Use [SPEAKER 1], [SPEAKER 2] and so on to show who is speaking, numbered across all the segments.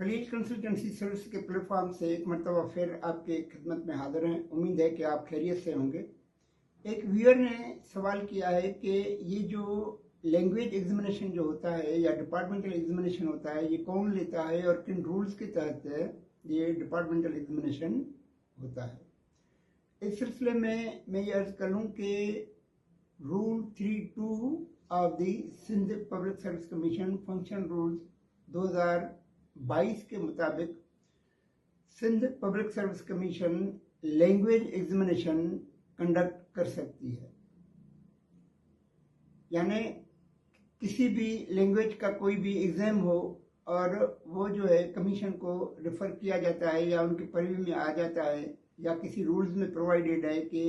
[SPEAKER 1] Khalil consultancy service के platform से एक मरतबा फिर आपके खिदमत में हाजिर हैं। उम्मीद है कि आप खैरियत से होंगे। एक व्यूअर ने सवाल किया है कि ये जो लैंग्वेज एग्जामिनेशन जो होता है या डिपार्टमेंटल एग्जामिनेशन होता है, ये कौन लेता है और किन रूल्स के तहत ये डिपार्टमेंटल एग्जामिनेशन होता है। इस सिलसिले में मैं ये अर्ज करूँ कि rule 32 of the Sindh public service commission function rules 2022 के मुताबिक Sindh public service commission language examination conduct कर सकती है। यानी किसी भी लैंग्वेज का कोई भी एग्जाम हो और वो जो है कमीशन को रेफर किया जाता है या उनके परिव्यू में आ जाता है या किसी रूल्स में प्रोवाइडेड है कि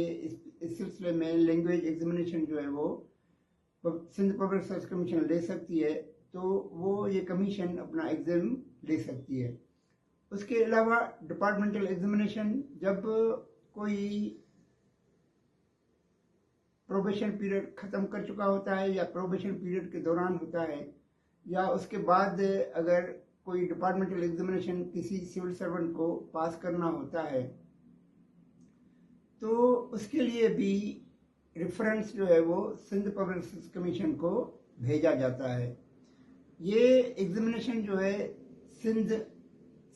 [SPEAKER 1] इस सिलसिले में लैंग्वेज एग्जामिनेशन जो है वो सिंध पब्लिक सर्विस कमीशन ले सकती है, तो वो ये कमीशन अपना एग्जाम ले सकती है। उसके अलावा डिपार्टमेंटल एग्जामिनेशन जब कोई प्रोबेशन पीरियड ख़त्म कर चुका होता है या प्रोबेशन पीरियड के दौरान होता है या उसके बाद अगर कोई डिपार्टमेंटल एग्जामिनेशन किसी सिविल सर्वेंट को पास करना होता है तो उसके लिए भी रेफरेंस जो है वो सिंध पब्लिक सर्विस कमीशन को भेजा जाता है। ये एग्जामिनेशन जो है Sindh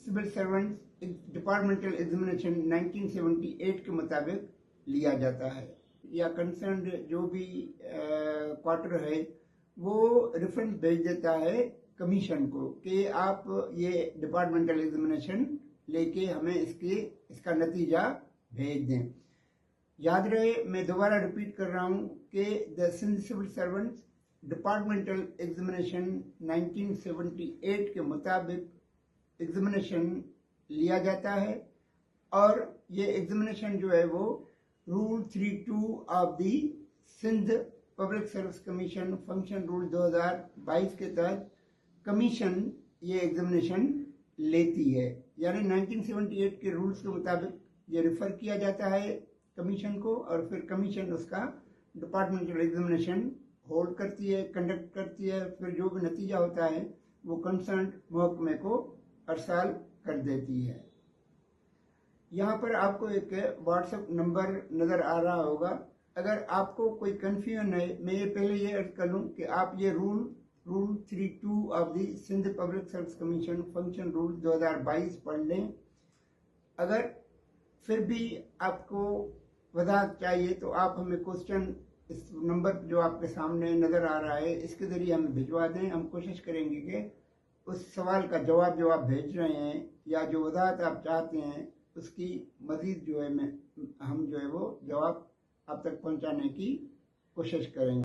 [SPEAKER 1] civil servant departmental examination 1978 के मुताबिक लिया जाता है या कंसर्न्ड जो भी क्वार्टर है वो रेफरेंस भेज देता है कमीशन को कि आप ये डिपार्टमेंटल एग्जामिनेशन लेके हमें इसका नतीजा भेज दें। याद रहे, मैं दोबारा रिपीट कर रहा हूँ कि the Sindh civil servants departmental examination 1978 के मुताबिक एग्जामिनेशन लिया जाता है और ये एग्जामिनेशन जो है वो rule 32 of the Sindh public service commission function rule 2022 के तहत कमीशन ये एग्जामिनेशन लेती है। यानी 1978 के रूल्स के मुताबिक ये रेफर किया जाता है कमीशन को और फिर कमीशन उसका डिपार्टमेंटल एग्जामिनेशन होल्ड करती है, कंडक्ट करती है। फिर जो भी नतीजा होता है वो कंसर्न महकमे को अरसाल कर देती है। यहाँ पर आपको एक व्हाट्सएप नंबर नज़र आ रहा होगा। अगर आपको कोई कन्फ्यूजन है, मैं ये पहले ये अर्ज कर लूँ कि आप ये rule 32 of the Sindh public service commission function rule 2022 पढ़ लें। अगर फिर भी आपको वजाहत चाहिए तो आप हमें क्वेश्चन इस नंबर जो आपके सामने नज़र आ रहा है इसके ज़रिए हमें भिजवा दें। हम कोशिश करेंगे कि उस सवाल का जवाब जो आप भेज रहे हैं या जो वजाहत आप चाहते हैं उसकी मज़ीद जो है हम जो है वो जवाब आप तक पहुंचाने की कोशिश करेंगे।